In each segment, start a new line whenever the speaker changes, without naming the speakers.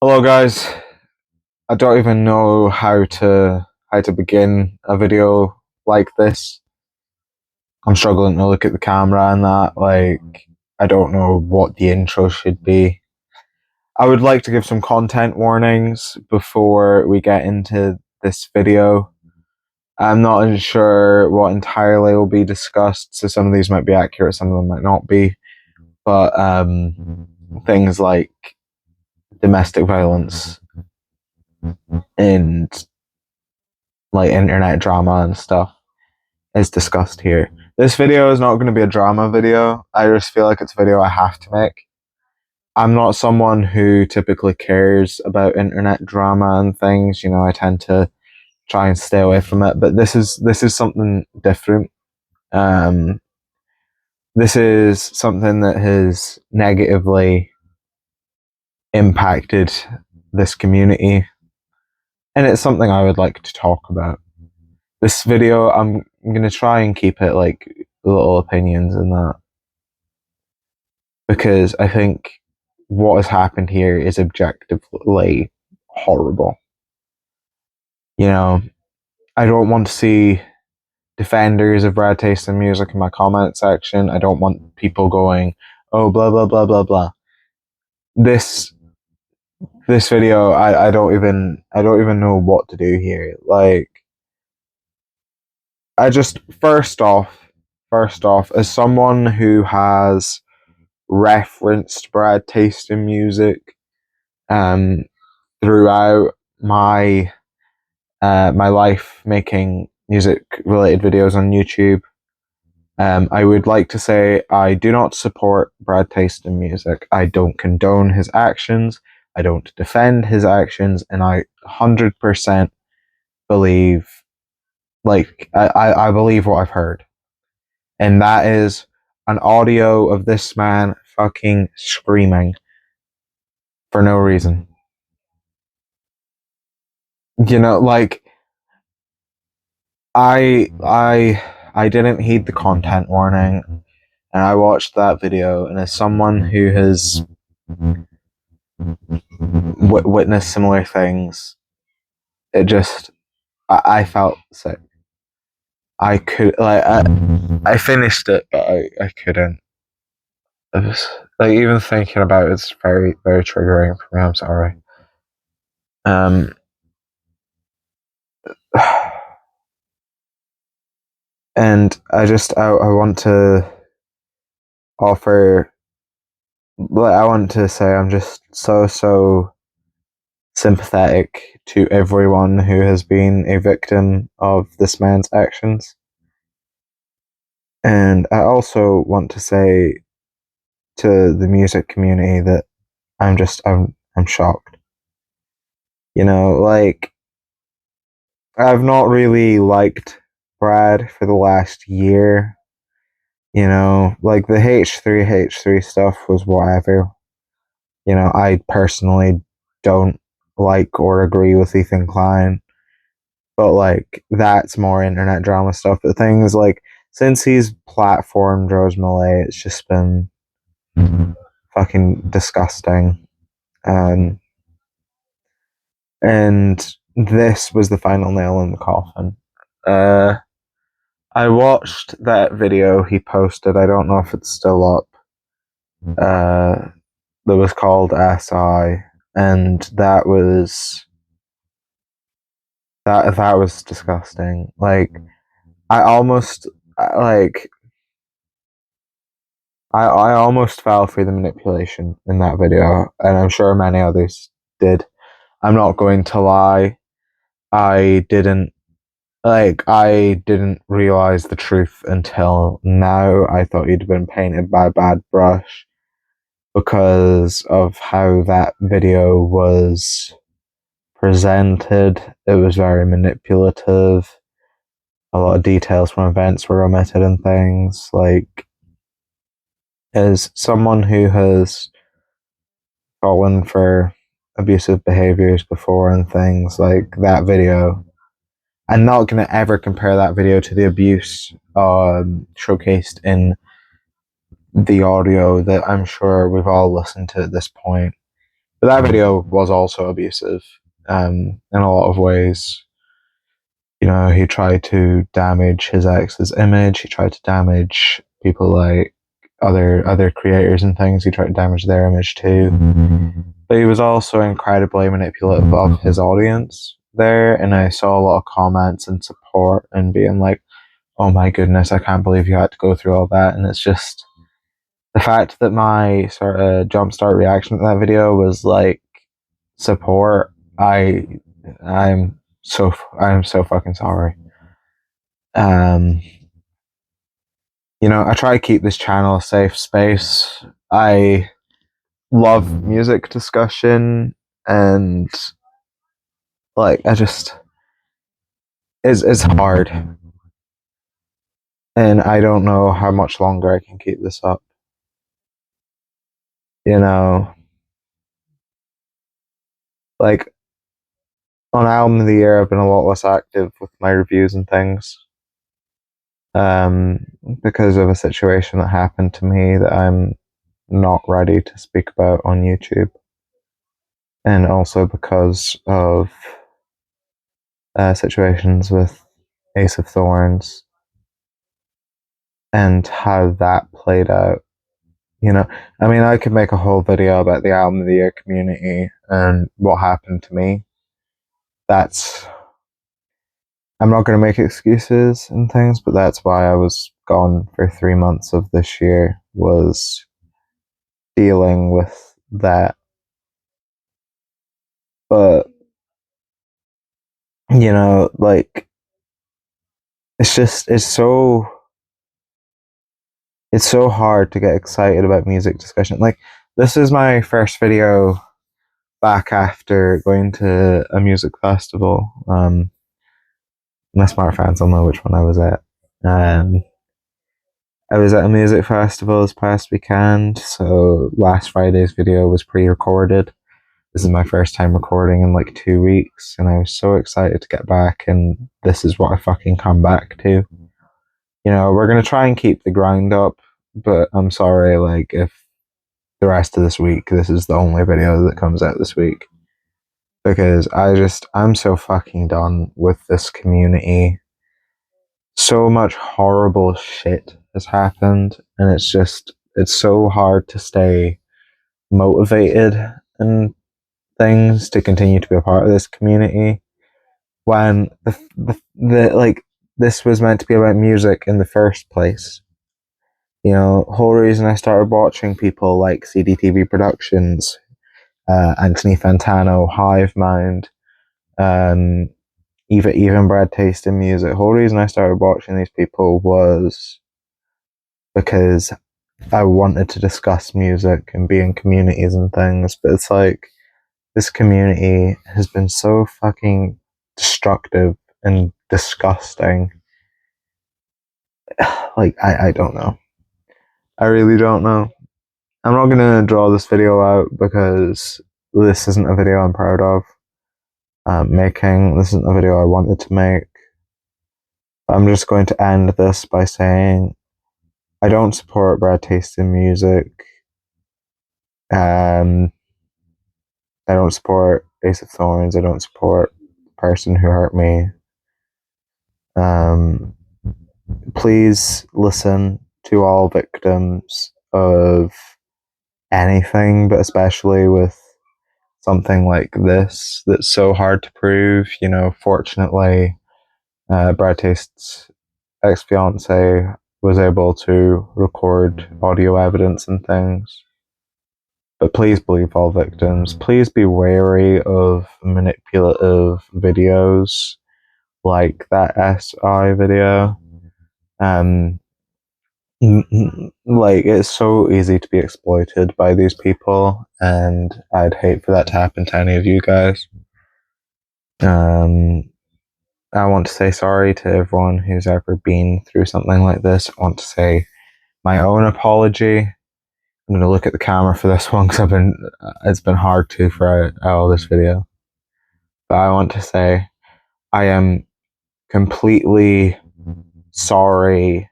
Hello guys. I don't even know how to begin a video like this. I'm struggling to look at the camera and that, I don't know what the intro should be. I would like to give some content warnings before we get into this video. I'm not sure what entirely will be discussed, so some of these might be accurate, some of them might not be. But things like domestic violence and internet drama and stuff is discussed here. This video is not going to be a drama video. I just feel like it's a video I have to make. I'm not someone who typically cares about internet drama and things. I tend to try and stay away from it. But this is something different. This is something that has negatively impacted this community, and it's something I would like to talk about. This video, I'm going to try and keep it like little opinions and that, because I think what has happened here is objectively horrible. I don't want to see defenders of bad taste in music in my comment section. I don't want people going, oh, blah, blah, blah, blah, blah. This video, I don't even know what to do here. I just, first off, as someone who has referenced bad taste in music throughout my life making music related videos on YouTube, I would like to say I do not support bad taste in music. I don't condone his actions. I don't defend his actions, and I 100% believe, I believe what I've heard. And that is an audio of this man fucking screaming for no reason. I didn't heed the content warning, and I watched that video, and as someone who has witnessed similar things, it just, I felt sick. I finished it, but I couldn't. It was, even thinking about it's very, very triggering for me. I'm sorry. And I want to offer, I want to say I'm just so sympathetic to everyone who has been a victim of this man's actions. And I also want to say to the music community that I'm shocked. I've not really liked Brad for the last year. The H3 stuff was whatever. I personally don't like or agree with Ethan Klein, but that's more internet drama stuff. But things since he's platformed Rose Malay, it's just been fucking disgusting. And this was the final nail in the coffin. I watched that video he posted. I don't know if it's still up. That was called SI, and that was disgusting. I almost I almost fell for the manipulation in that video, and I'm sure many others did. I'm not going to lie. I didn't realize the truth until now. I thought he'd been painted by a bad brush because of how that video was presented. It was very manipulative. A lot of details from events were omitted and things. As someone who has fallen for abusive behaviors before and things, that video, I'm not going to ever compare that video to the abuse showcased in the audio that I'm sure we've all listened to at this point. But that video was also abusive in a lot of ways. You know, he tried to damage his ex's image. He tried to damage people like other creators and things. He tried to damage their image too. But he was also incredibly manipulative of his audience there. And I saw a lot of comments and support and being like, oh my goodness, I can't believe you had to go through all that. And it's just the fact that my sort of jumpstart reaction to that video was like support. I'm so fucking sorry. You know, I try to keep this channel a safe space. I love music discussion and like I just it's hard. And I don't know how much longer I can keep this up. You know, like on album of the year I've been a lot less active with my reviews and things. Because of a situation that happened to me that I'm not ready to speak about on YouTube. And also because of situations with Ace of Thorns and how that played out. You know, I mean, I could make a whole video about the album of the year community and what happened to me. I'm not going to make excuses and things, but that's why I was gone for 3 months of this year, was dealing with that. But, you know, like, it's so hard to get excited about music discussion. Like, this is my first video back after going to a music festival. My smart fans will know which one I was at. I was at a music festival this past weekend, so last Friday's video was pre-recorded. This is my first time recording in like 2 weeks, and I was so excited to get back, and this is what I fucking come back to. You know, we're gonna try and keep the grind up, but I'm sorry, like, if the rest of this week, this is the only video that comes out this week. Because I'm so fucking done with this community. So much horrible shit has happened, and it's so hard to stay motivated and things to continue to be a part of this community when the like this was meant to be about music in the first place. You know, whole reason I started watching people like CDTV Productions, Anthony Fantano, Hive Mind, even Brad Taste in music. The whole reason I started watching these people was because I wanted to discuss music and be in communities and things. But it's like this community has been so fucking destructive and disgusting. Like, I don't know. I really don't know. I'm not gonna draw this video out because this isn't a video I'm proud of making. This isn't a video I wanted to make. I'm just going to end this by saying I don't support bad taste in music. I don't support Ace of Thorns. I don't support the person who hurt me. Please listen to all victims of anything, but especially with something like this that's so hard to prove. You know, fortunately, Brad Taste's ex-fiance was able to record audio evidence and things. But please believe all victims. Please be wary of manipulative videos like that SI video. Like, it's so easy to be exploited by these people, and I'd hate for that to happen to any of you guys. I want to say sorry to everyone who's ever been through something like this. I want to say my own apology. I'm going to look at the camera for this one because it's been hard to for all this video. But I want to say I am completely sorry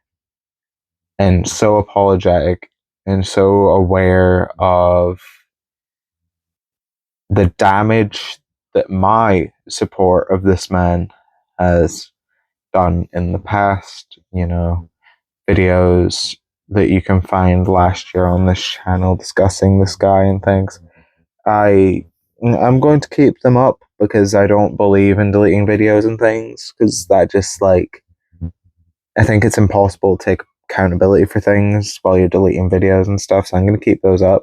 and so apologetic and so aware of the damage that my support of this man has done in the past, you know, videos that you can find last year on this channel discussing this guy and things. I'm going to keep them up because I don't believe in deleting videos and things, because that just like, I think it's impossible to take accountability for things while you're deleting videos and stuff, so I'm going to keep those up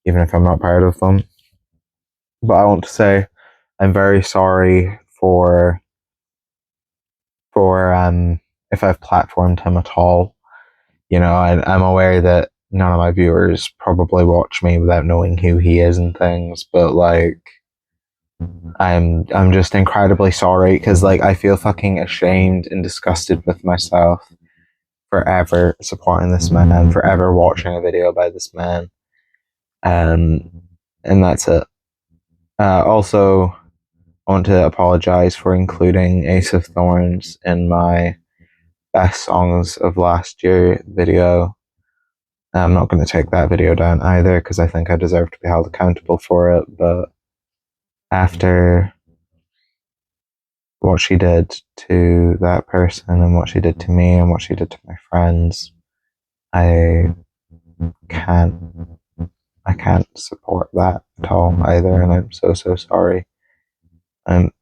even if I'm not proud of them. But I want to say I'm very sorry for if I've platformed him at all. You know, I'm aware that none of my viewers probably watch me without knowing who he is and things, but like, I'm just incredibly sorry, because like I feel fucking ashamed and disgusted with myself for ever supporting this man, for ever watching a video by this man, and that's it. Also, I want to apologize for including Ace of Thorns in my best songs of last year video. I'm not going to take that video down either, because I think I deserve to be held accountable for it, but after what she did to that person and what she did to me and what she did to my friends, I can't support that at all either, and I'm so sorry. I'm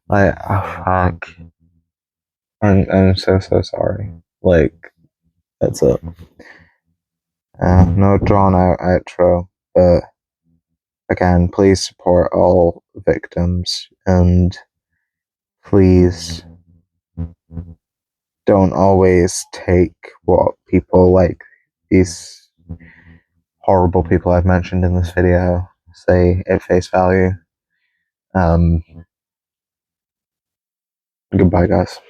like, oh fuck. I'm so sorry. Like, that's it. No drawn out outro, but again, please support all victims, and please don't always take what people like these horrible people I've mentioned in this video say at face value. Goodbye, guys.